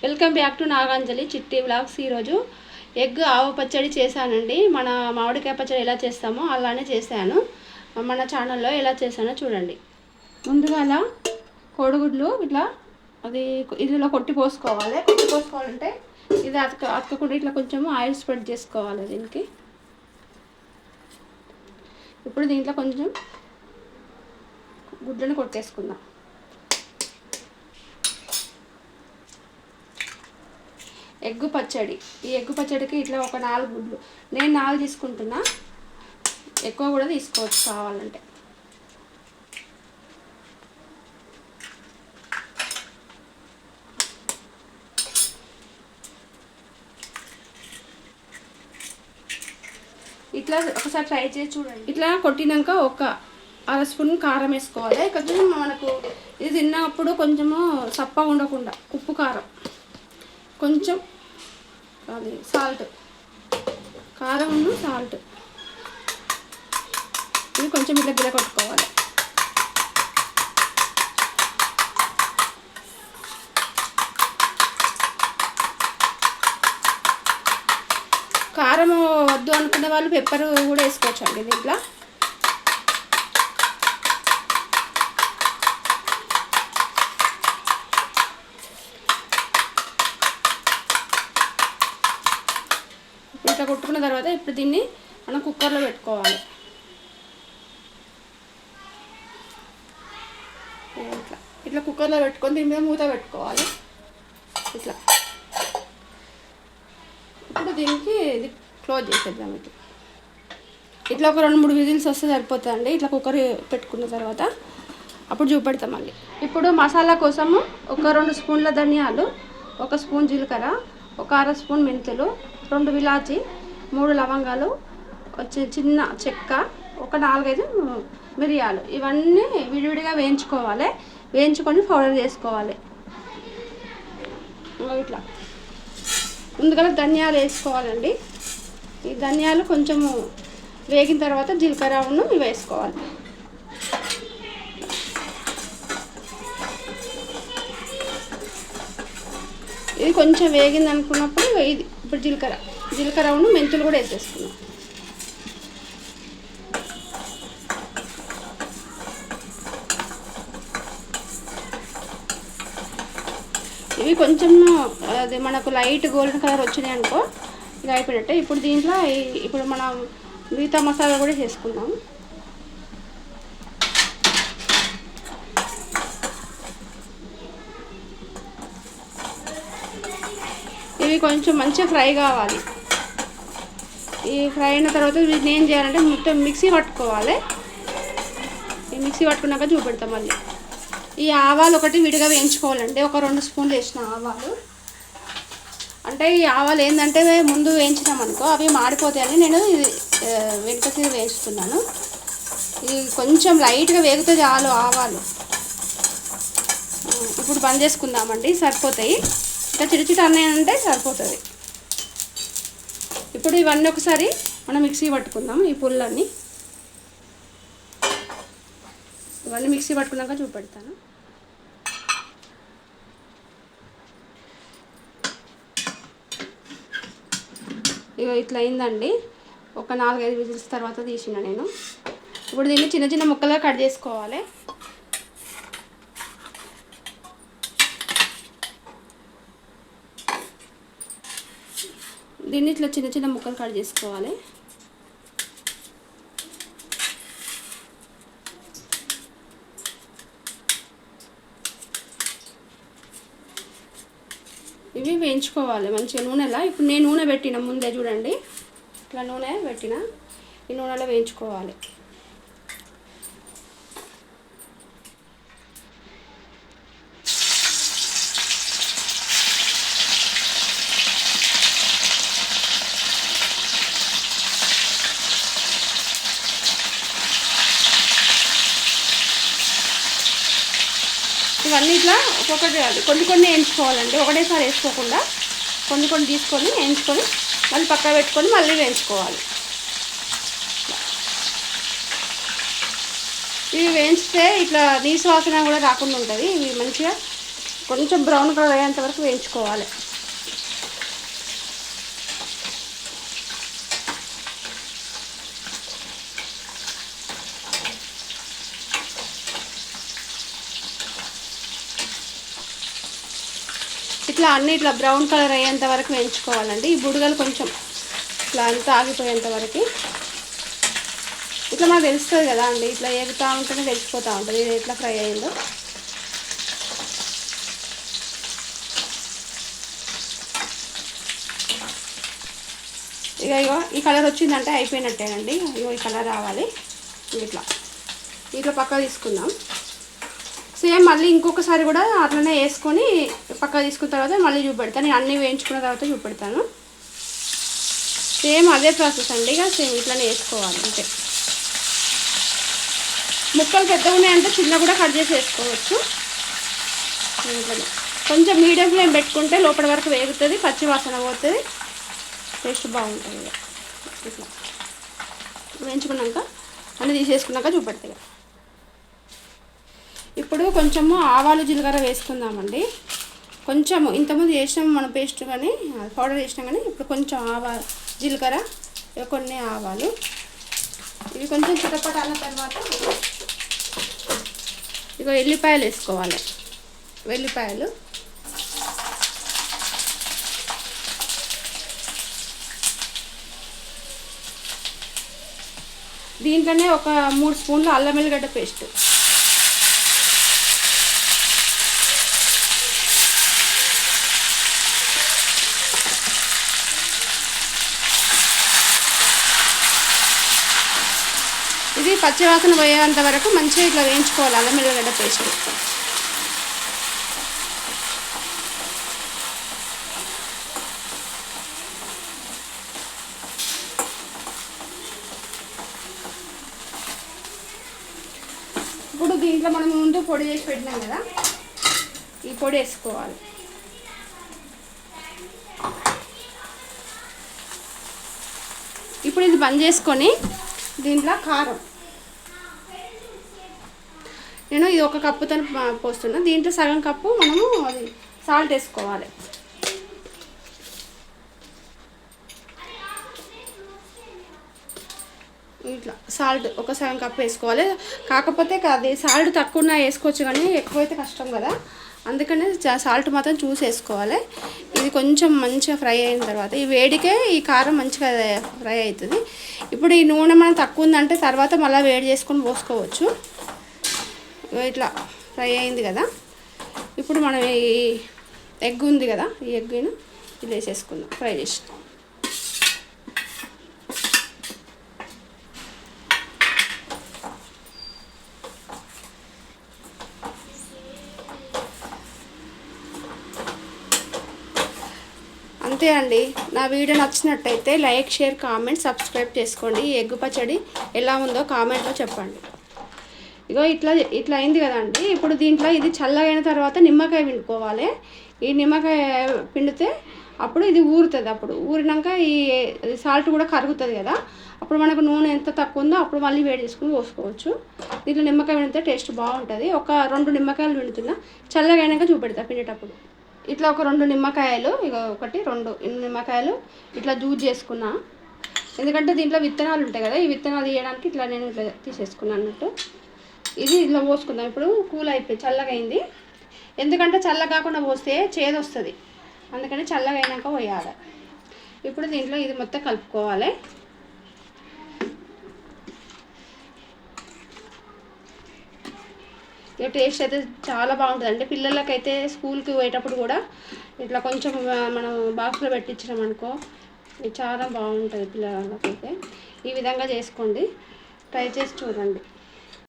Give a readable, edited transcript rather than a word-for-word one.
Welcome back to Naganjali చిట్టి vlogs. ఈరోజు egg ఆవ పచ్చడి చేశానండి. మన మామిడికాయ పచ్చడి ఎలా చేస్తామో అలానే చేశాను. మన ఛానల్లో ఎలా చేశానో చూడండి. ముందుగా కోడిగుడ్లు ఇట్లా ఇందులో కొట్టి పోసుకోవాలంటే ఇది అతకకుండా ఇట్లా కొంచెం ఆయిల్ స్ప్రెడ్ చేసుకోవాలి దీనికి. ఇప్పుడు దీంట్లో కొంచెం గుడ్లను కొట్టేసుకుందాం. ఎగ్గు పచ్చడి. ఈ ఎగ్గు పచ్చడికి ఇట్లా ఒక 4 గుడ్లు, నేను 4 తీసుకుంటున్నా, ఎక్కువ కూడా తీసుకోవచ్చు కావాలంటే. ఇట్లా ఒకసారి ట్రై చేసి చూడండి. ఇట్లా కొట్టినాక ఒక 1/2 స్పూన్ కారం వేసుకోవాలి. కొంచెం మనకు ఇది తిన్నప్పుడు కొంచెము సప్పగా ఉండకుండా ఉప్పు కారం, కొంచెం అది సాల్ట్, కారం సాల్ట్, ఇది కొంచెం ఇట్లా గిల కొట్టుకోవాలి. కారం వద్దు అనుకునే వాళ్ళు పెప్పర్ కూడా వేసుకోవచ్చు అండి దీంట్లో. ఇట్లా కొట్టుకున్న తర్వాత ఇప్పుడు దీన్ని మనం కుక్కర్లో పెట్టుకోవాలి. ఇట్లా కుక్కర్లో పెట్టుకొని దీని మీద మూత పెట్టుకోవాలి. ఇట్లా ఇప్పుడు దీనికి ఇది క్లోజ్ చేసేద్దాం. ఇట్లా ఒక 2-3 విజిల్స్ వస్తే సరిపోతుందండి. ఇట్లా కుక్కర్ పెట్టుకున్న తర్వాత అప్పుడు చూపెడతాం మళ్ళీ. ఇప్పుడు మసాలా కోసము ఒక 2 స్పూన్ల ధనియాలు, 1 స్పూన్ జీలకర్ర, ఒక 1/2 స్పూన్ మెంతులు, 2 ఇలాచి, 3 లవంగాలు, చిన్న చెక్క, ఒక 4-5 మిరియాలు, ఇవన్నీ విడివిడిగా వేయించుకోవాలి. వేయించుకొని పౌడర్ చేసుకోవాలి. ఇట్లా ముందుగా ధనియాలు వేసుకోవాలండి. ఈ ధనియాలు కొంచెము వేగిన తర్వాత జీలకర్రను ఇవి వేసుకోవాలి. ఇది కొంచెం వేగింది అనుకున్నప్పుడు ఇది ఇప్పుడు జీలకర్రను మెంతులు కూడా వేసేసుకున్నాం. ఇవి కొంచెం అది మనకు లైట్ గోల్డెన్ కలర్ వచ్చినాయి అనుకో, ఇది అయిపోయినట్టే. ఇప్పుడు దీంట్లో ఇప్పుడు మనం మిగతా మసాలా కూడా చేసుకుందాం. ఇవి కొంచెం మంచిగా ఫ్రై కావాలి. ఈ ఫ్రై అయిన తర్వాత వీటిని ఏం చేయాలంటే మొత్తం మిక్సీ పట్టుకోవాలి. ఈ మిక్సీ పట్టుకున్నాక చూపెడతాం మళ్ళీ. ఈ ఆవాలు ఒకటి విడిగా వేయించుకోవాలండి. ఒక 2 స్పూన్లు వేసిన ఆవాలు. అంటే ఈ ఆవాలు ఏంటంటే ముందు వేయించినామనుకో అవి మాడిపోతాయని నేను ఇది వెనుకకి వేస్తున్నాను. ఇది కొంచెం లైట్గా వేగితే చాలు ఆవాలు. ఇప్పుడు బంద్ చేసుకుందామండి, సరిపోతాయి. ఇంకా చిటిచిట అన్నాయంటే సరిపోతుంది. ఇప్పుడు ఇవన్నీ ఒకసారి మనం మిక్సీ పట్టుకుందాం. ఈ పుల్లన్నీ ఇవన్నీ మిక్సీ పట్టుకున్నాక చూపెడతాను. ఇక ఇట్లా అయిందండి. ఒక 4-5 విజిల్స్ తర్వాత తీసిన నేను. ఇప్పుడు దీన్ని చిన్న చిన్న ముక్కలుగా కట్ చేసుకోవాలి. దీన్ని ఇట్లా చిన్న చిన్న ముక్కలు కట్ చేసుకోవాలి. ఇవి వేయించుకోవాలి మంచిగా నూనెలా. ఇప్పుడు నేను నూనె పెట్టిన ముందే చూడండి, ఇట్లా నూనె పెట్టిన, ఈ నూనెలో వేయించుకోవాలి. ఇవన్నీ ఇట్లా ఒక్కొక్కటి కొన్ని వేయించుకోవాలండి. ఒకటేసారి వేసుకోకుండా కొన్ని తీసుకొని వేయించుకొని మళ్ళీ పక్క పెట్టుకొని మళ్ళీ వేయించుకోవాలి. ఇవి వేయించితే ఇట్లా నీసు వాసన కూడా రాకుండా ఉంటుంది. ఇవి మంచిగా కొంచెం బ్రౌన్ కలర్ అయ్యేంత వరకు వేయించుకోవాలి. ఇట్లా అన్నీ ఇట్లా బ్రౌన్ కలర్ అయ్యేంత వరకు వేయించుకోవాలండి. ఈ బుడగలు కొంచెం ఇట్లా అంతా ఆగిపోయేంత వరకు. ఇట్లా మనకు తెలుస్తుంది కదా అండి, ఇట్లా ఏగుతూ ఉంటేనే తెలిసిపోతూ ఉంటుంది ఇది ఎట్లా ఫ్రై అయ్యిందో. ఇగో ఈ కలర్ వచ్చిందంటే అయిపోయినట్టేనండి. ఇగో ఈ కలర్ రావాలి. ఇట్లా ఇట్లా పక్క తీసుకుందాం. సేమ్ మళ్ళీ ఇంకొకసారి కూడా అట్లనే వేసుకొని పక్క తీసుకున్న తర్వాత మళ్ళీ చూపెడతాను. నేను అన్నీ వేయించుకున్న తర్వాత చూపెడతాను. సేమ్ అదే ప్రాసెస్ అండి. ఇక సేమ్ ఇట్లనే వేసుకోవాలి అంతే. ముక్కలు పెద్దగా ఉన్నాయంటే చిన్న కూడా కట్ చేసి వేసుకోవచ్చు. కొంచెం మీడియం ఫ్లేమ్ పెట్టుకుంటే లోపల వరకు వేగుతుంది, పచ్చి వాసన పోతుంది, టేస్ట్ బాగుంటుంది. ఇట్లా వేయించుకున్నాక అన్నీ తీసేసుకున్నాక చూపెడతాయి. ఇప్పుడు కొంచెము ఆవాలు జీలకర్ర వేసుకుందామండి. కొంచెము ఇంతకుముందు చేసినాము మనం పేస్ట్ కానీ పౌడర్ చేసినాం కానీ ఇప్పుడు కొంచెం ఆవాలు జీలకర్ర కొన్ని ఆవాలు ఇవి కొంచెం చిటపట అన్న తర్వాత ఇక ఎల్లిపాయలు వేసుకోవాలి. వెల్లిపాయలు దీంట్లోనే ఒక 3 స్పూన్లు అల్లం వెల్లిగడ్డ పేస్ట్, ఇది పచ్చివాసన పోయేంత వరకు మంచిగా ఇట్లా వేయించుకోవాలి అల్లం వెల్లిగడ్డ పేస్ట్. ఇప్పుడు దీంట్లో మనం ముందు పొడి చేసి పెట్టినాం కదా, ఈ పొడి వేసుకోవాలి. ఇప్పుడు ఇది బంద్ చేసుకొని దీంట్లో కారం నేను ఇది 1 కప్పుతో పోస్తున్నా. దీంట్లో సగం కప్పు మనము అది సాల్ట్ వేసుకోవాలి. ఇట్లా సాల్ట్ ఒక సగం కప్పు వేసుకోవాలి. కాకపోతే అది సాల్ట్ తక్కువ వేసుకోవచ్చు కానీ ఎక్కువైతే కష్టం కదా, అందుకనే సాల్ట్ మాత్రం చూసి వేసుకోవాలి. ఇది కొంచెం మంచిగా ఫ్రై అయిన తర్వాత ఈ వేడికే ఈ కారం మంచిగా ఫ్రై అవుతుంది. ఇప్పుడు ఈ నూనె మనం తక్కువ ఉందంటే తర్వాత మళ్ళీ వేడి చేసుకొని పోసుకోవచ్చు. ఇట్లా ఫ్రై అయింది కదా, ఇప్పుడు మనం ఈ ఎగ్ ఉంది కదా, ఈ ఎగ్ను ఇలా వేసేసుకుందాం ఫ్రై చేసి. అంతే అండి. నా వీడియో నచ్చినట్టయితే లైక్, షేర్, కామెంట్, సబ్స్క్రైబ్ చేసుకోండి. ఈ ఎగ్ పచ్చడి ఎలా ఉందో కామెంట్లో చెప్పండి. ఇగో ఇట్లా అయింది కదండి. ఇప్పుడు దీంట్లో ఇది చల్లగైన తర్వాత నిమ్మకాయ పిండుకోవాలి. ఈ నిమ్మకాయ పిండితే అప్పుడు ఇది ఊరుతుంది. అప్పుడు ఊరినాక ఈ సాల్ట్ కూడా కరుగుతుంది కదా, అప్పుడు మనకు నూనె ఎంత తక్కువ ఉందో అప్పుడు మళ్ళీ వేడి చేసుకుని పోసుకోవచ్చు. దీంట్లో నిమ్మకాయ పిండితే టేస్ట్ బాగుంటుంది. ఒక 2 నిమ్మకాయలు పిండుతున్నా, చల్లగైనాక చూపెడతా పిండేటప్పుడు. ఇట్లా ఒక 2 నిమ్మకాయలు, ఇక 1, 2 నిమ్మకాయలు ఇట్లా జ్యూస్ చేసుకున్నా. ఎందుకంటే దీంట్లో విత్తనాలు ఉంటాయి కదా, ఈ విత్తనాలు తీయడానికి ఇట్లా నేను ఇట్లా తీసేసుకున్నాను అన్నట్టు. ఇది ఇట్లా పోసుకుందాం. ఇప్పుడు కూల్ అయిపోయి చల్లగా అయింది. ఎందుకంటే చల్ల కాకుండా పోస్తే చేదు వస్తుంది, అందుకని చల్లగా అయినాక పోయాలి. ఇప్పుడు దీంట్లో ఇది మొత్తం కలుపుకోవాలి. ఇక టేస్ట్ అయితే చాలా బాగుంటుందండి. పిల్లలకైతే స్కూల్కి పోయేటప్పుడు కూడా ఇట్లా కొంచెం మనం బాక్స్లో పెట్టించినామనుకో చాలా బాగుంటుంది పిల్లలకైతే. ఈ విధంగా చేసుకోండి, ట్రై చేసి చూడండి.